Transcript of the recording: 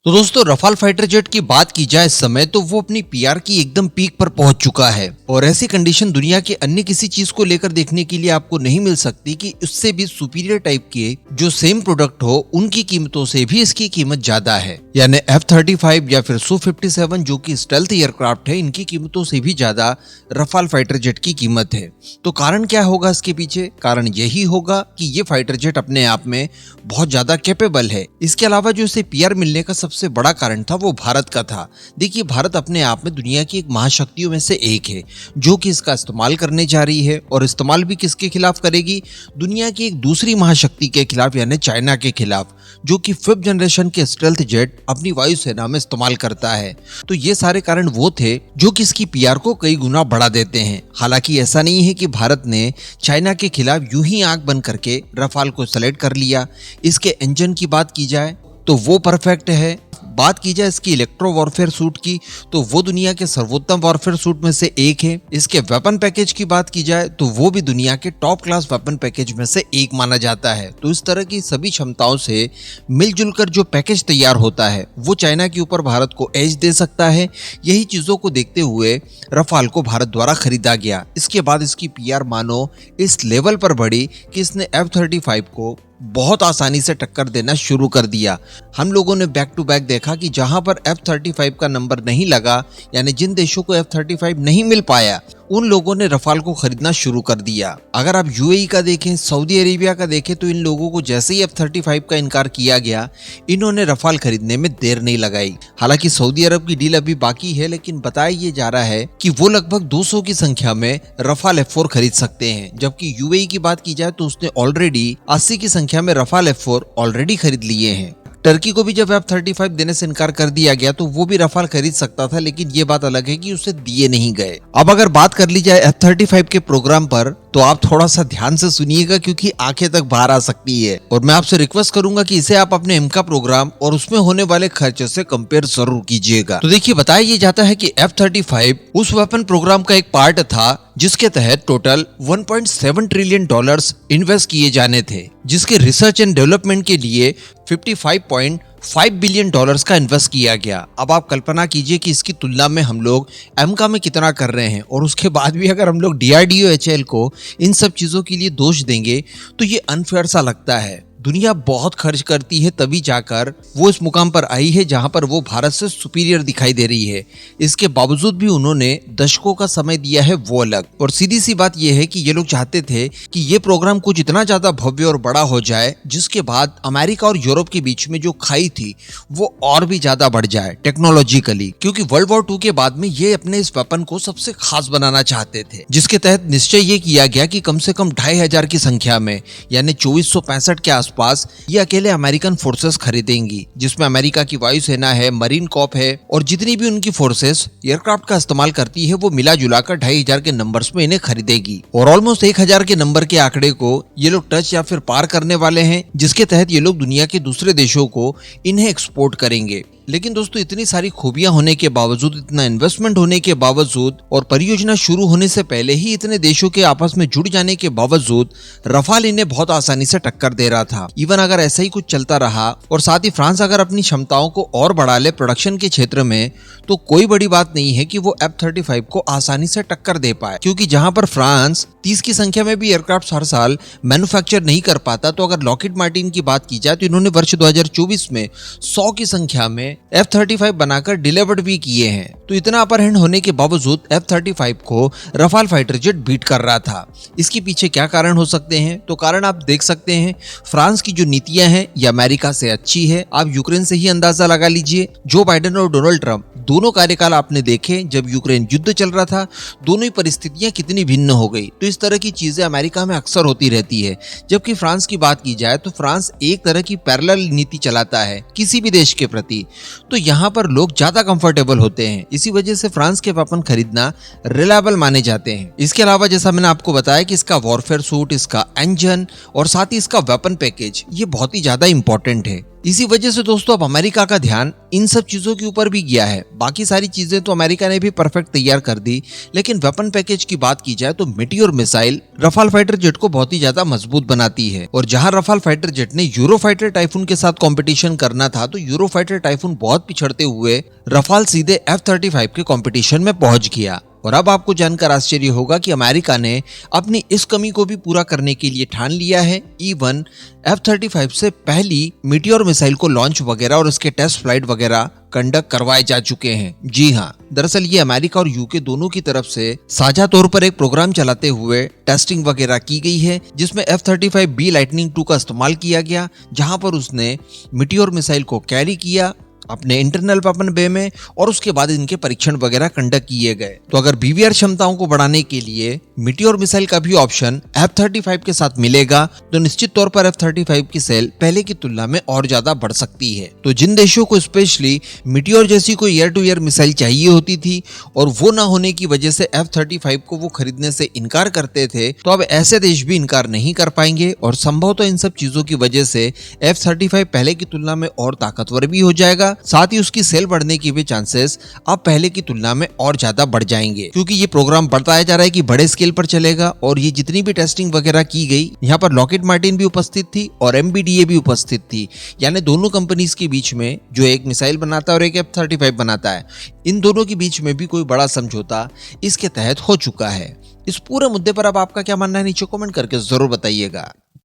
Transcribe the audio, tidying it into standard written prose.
तो दोस्तों Rafale fighter jet की बात की जाए इस समय तो वो अपनी पीआर की एकदम पीक पर पहुंच चुका है और ऐसी कंडीशन दुनिया के अन्य किसी चीज को लेकर देखने के लिए आपको नहीं मिल सकती कि उससे भी सुपीरियर टाइप के जो सेम प्रोडक्ट हो उनकी कीमतों से भी इसकी कीमत ज्यादा है। यानी F-35 या फिर Su-57 जो कि स्टेल्थ एयरक्राफ्ट है, इनकी कीमतों से भी ज्यादा रफाल फाइटर जेट की कीमत है। तो कारण क्या होगा इसके पीछे? कारण यही होगा कि ये फाइटर जेट अपने आप में बहुत ज्यादा कैपेबल है। इसके अलावा जो इसे पीआर मिलने का सबसे बड़ा कारण था वो भारत का था। देखिए, भारत अपने आप में दुनिया की एक महाशक्तियों में से एक है जो कि इसका इस्तेमाल करने जा रही है और इस्तेमाल भी किसके खिलाफ करेगी? दुनिया की एक दूसरी महाशक्ति के खिलाफ, यानी चाइना के खिलाफ, जो कि 5th जनरेशन के स्टेल्थ जेट अपनी वायुसेना में इस्तेमाल करता है। तो ये सारे कारण वो थे जो कि इसकी पीआर को कई गुना बढ़ा देते हैं। हालांकि ऐसा नहीं है कि भारत ने चाइना के खिलाफ यूं ही आंख बंद करके रफाल को सेलेक्ट कर लिया। इसके इंजन की बात की जाए तो वो परफेक्ट है। बात की जाए इसकी इलेक्ट्रो वॉरफेयर सूट की तो वो दुनिया के सर्वोत्तम वॉरफेयर सूट में से एक है। इसके वेपन पैकेज की बात की जाए तो वो भी दुनिया के टॉप क्लास वेपन पैकेज में से एक माना जाता है। तो इस तरह की सभी क्षमताओं से मिलजुल कर जो पैकेज तैयार होता है वो चाइना के ऊपर भारत को एज दे सकता है। यही चीजों को देखते हुए रफाल को भारत द्वारा खरीदा गया। इसके बाद इसकी पीआर मानो इस लेवल पर बढ़ी कि इसने F-35 को बहुत आसानी से टक्कर देना शुरू कर दिया। हम लोगों ने बैक टू बैक देखा कि जहां पर F-35 का नंबर नहीं लगा, यानी जिन देशों को F-35 नहीं मिल पाया, उन लोगों ने रफाल को खरीदना शुरू कर दिया। अगर आप यूएई का देखें, सऊदी अरेबिया का देखें, तो इन लोगों को जैसे ही F-35 का इनकार किया गया, इन्होंने रफाल खरीदने में देर नहीं लगाई। हालांकि सऊदी अरब की डील अभी बाकी है, लेकिन बताया ये जा रहा है कि वो लगभग 200 की संख्या में रफाल F-4 खरीद सकते हैं। जबकि यूएई की बात की जाए तो उसने ऑलरेडी 80 की संख्या में रफाल F-4 ऑलरेडी खरीद लिए हैं। टर्की को भी जब F-35 देने से इनकार कर दिया गया तो वो भी रफाल खरीद सकता था, लेकिन ये बात अलग है कि उसे दिए नहीं गए। अब अगर बात कर ली जाए F-35 के प्रोग्राम पर तो आप थोड़ा सा ध्यान से सुनिएगा क्योंकि आंखें तक बाहर आ सकती है और मैं आपसे रिक्वेस्ट करूंगा कि इसे आप अपने इमका प्रोग्राम और उसमें होने वाले खर्चे से कंपेयर जरूर कीजिएगा। तो देखिए, बताया ये जाता है कि F-35 उस वेपन प्रोग्राम का एक पार्ट था जिसके तहत टोटल 1.7 ट्रिलियन डॉलर्स इन्वेस्ट किए जाने थे, जिसके रिसर्च एंड डेवलपमेंट के लिए 55.5 बिलियन डॉलर्स का इन्वेस्ट किया गया। अब आप कल्पना कीजिए कि इसकी तुलना में हम लोग एमका में कितना कर रहे हैं और उसके बाद भी अगर हम लोग DRDO-HAL को इन सब चीजों के लिए दोष देंगे तो ये अनफेयर सा लगता है। दुनिया बहुत खर्च करती है तभी जाकर वो इस मुकाम पर आई है जहां पर वो भारत से सुपीरियर दिखाई दे रही है। इसके बावजूद भी उन्होंने दशकों का समय दिया है वो अलग। और सीधी सी बात ये है कि ये लोग चाहते थे कि ये प्रोग्राम कुछ इतना ज्यादा भव्य और बड़ा हो जाए जिसके बाद अमेरिका और यूरोप के बीच में जो खाई थी वो और भी ज्यादा बढ़ जाए टेक्नोलॉजिकली, क्योंककि वर्ल्ड वॉर 2 के बाद में ये अपने इस वेपन को सबसे खास बनाना चाहते थे, जिसके तहत निश्चय ये किया गया कि कम से कम 2500 की संख्या में, यानी 2465 के पास ये अकेले अमेरिकन फोर्सेस खरीदेंगी, जिसमें अमेरिका की वायुसेना है, मरीन कॉर्प है और जितनी भी उनकी फोर्सेस एयरक्राफ्ट का इस्तेमाल करती है वो मिला जुला कर 2500 के नंबर्स में इन्हें खरीदेगी। और ऑलमोस्ट 1000 के नंबर के आंकड़े को ये लोग टच या फिर पार करने वाले हैं, जिसके तहत ये लोग दुनिया के दूसरे देशों को इन्हें एक्सपोर्ट करेंगे। लेकिन दोस्तों, इतनी सारी खूबियां होने के बावजूद, इतना इन्वेस्टमेंट होने के बावजूद और परियोजना शुरू होने से पहले ही इतने देशों के आपस में जुड़ जाने के बावजूद रफाल इन्हें बहुत आसानी से टक्कर दे रहा था। इवन अगर ऐसा ही कुछ चलता रहा और साथ ही फ्रांस अगर अपनी क्षमताओं को और बढ़ा ले प्रोडक्शन के क्षेत्र में, तो कोई बड़ी बात नहीं है कि वो F-35 को आसानी से टक्कर दे पाए। क्योंकि जहां पर फ्रांस 30 की संख्या में भी एयरक्राफ्ट हर साल मैन्युफैक्चर नहीं कर पाता, तो अगर लॉकहीड मार्टिन की बात की जाए तो इन्होंने वर्ष 2024 में 100 की संख्या में F-35 बनाकर डिलीवर्ड भी किए हैं। तो इतना अपर हैंड होने के बावजूद F-35 को रफाल फाइटर जेट बीट कर रहा था। इसके पीछे क्या कारण हो सकते हैं? तो कारण आप देख सकते हैं, फ्रांस की जो नीतियां हैं ये अमेरिका से अच्छी है। आप यूक्रेन से ही अंदाजा लगा लीजिए। जो बाइडेन और डोनाल्ड ट्रंप दोनों कार्यकाल आपने देखे, जब यूक्रेन युद्ध चल रहा था, दोनों ही परिस्थितियां कितनी भिन्न हो गई। तो इस तरह की चीजें अमेरिका में अक्सर होती रहती है। जबकि फ्रांस की बात की जाए तो फ्रांस एक तरह की पैरेलल नीति चलाता है किसी भी देश के प्रति, तो यहाँ पर लोग ज्यादा कंफर्टेबल होते हैं। इसी वजह से फ्रांस के वेपन खरीदना रिलायबल माने जाते हैं। इसके अलावा जैसा मैंने आपको बताया कि इसका वॉरफेयर सूट, इसका इंजन और साथ ही इसका वेपन पैकेज ये बहुत ही ज्यादा इंपॉर्टेंट है। इसी वजह से दोस्तों अब अमेरिका का ध्यान इन सब चीजों के ऊपर भी गया है। बाकी सारी चीजें तो अमेरिका ने भी परफेक्ट तैयार कर दी, लेकिन वेपन पैकेज की बात की जाए तो meteor missile Rafale fighter jet को बहुत ही ज्यादा मजबूत बनाती है। और जहां रफाल फाइटर जेट ने यूरो फाइटर टाइफून के साथ कंपटीशन करना था, तो यूरो फाइटर टाइफून बहुत पिछड़ते हुए रफाल सीधे F-35 के कंपटीशन में पहुंच गया। और अब आपको जानकर आश्चर्य होगा कि अमेरिका ने अपनी इस कमी को भी पूरा करने के लिए ठान लिया है। E-1 F-35 से पहली मीटियोर मिसाइल को लॉन्च वगैरह और उसके टेस्ट फ्लाइट वगैरह कंडक्ट करवाए जा चुके हैं। जी हाँ, दरअसल ये अमेरिका और यूके दोनों की तरफ से साझा तौर पर एक प्रोग्राम चलाते हुए टेस्टिंग वगैरह की गई है, जिसमें F-35B लाइटनिंग 2 का इस्तेमाल किया गया, जहां पर उसने मीटियोर मिसाइल को कैरी किया अपने इंटरनल वेपन बे में, और उसके बाद इनके परीक्षण वगैरह कंडक्ट किए गए। तो अगर BVR क्षमताओं को बढ़ाने के लिए मीटियोर मिसाइल का भी ऑप्शन F-35 के साथ मिलेगा, तो निश्चित तौर पर F-35 की सेल पहले की तुलना में और ज्यादा बढ़ सकती है। तो जिन देशों को स्पेशली मीटियोर जैसी कोई एयर टू एयर मिसाइल चाहिए होती थी और वो ना होने की वजह से F-35 को वो खरीदने से इनकार करते थे, तो अब ऐसे देश भी इनकार नहीं कर पाएंगे और संभवतः इन सब चीजों की वजह से F-35 पहले की तुलना में और ताकतवर भी हो जाएगा। साथ ही उसकी सेल बढ़ने की भी चांसेस अब पहले की तुलना में और ज्यादा बढ़ जाएंगे, क्योंकि ये प्रोग्राम बताया जा रहा है कि बड़े स्केल पर चलेगा। और ये जितनी भी टेस्टिंग वगैरह की गई, यहाँ पर लॉकहीड मार्टिन भी उपस्थित थी और MBDA भी उपस्थित थी, यानी दोनों कंपनीज के बीच में, जो एक मिसाइल बनाता है और एक F-35 बनाता है, इन दोनों के बीच में भी कोई बड़ा समझौता इसके तहत हो चुका है। इस पूरे मुद्दे पर अब आपका क्या मानना है, नीचे कमेंट करके जरूर बताइएगा।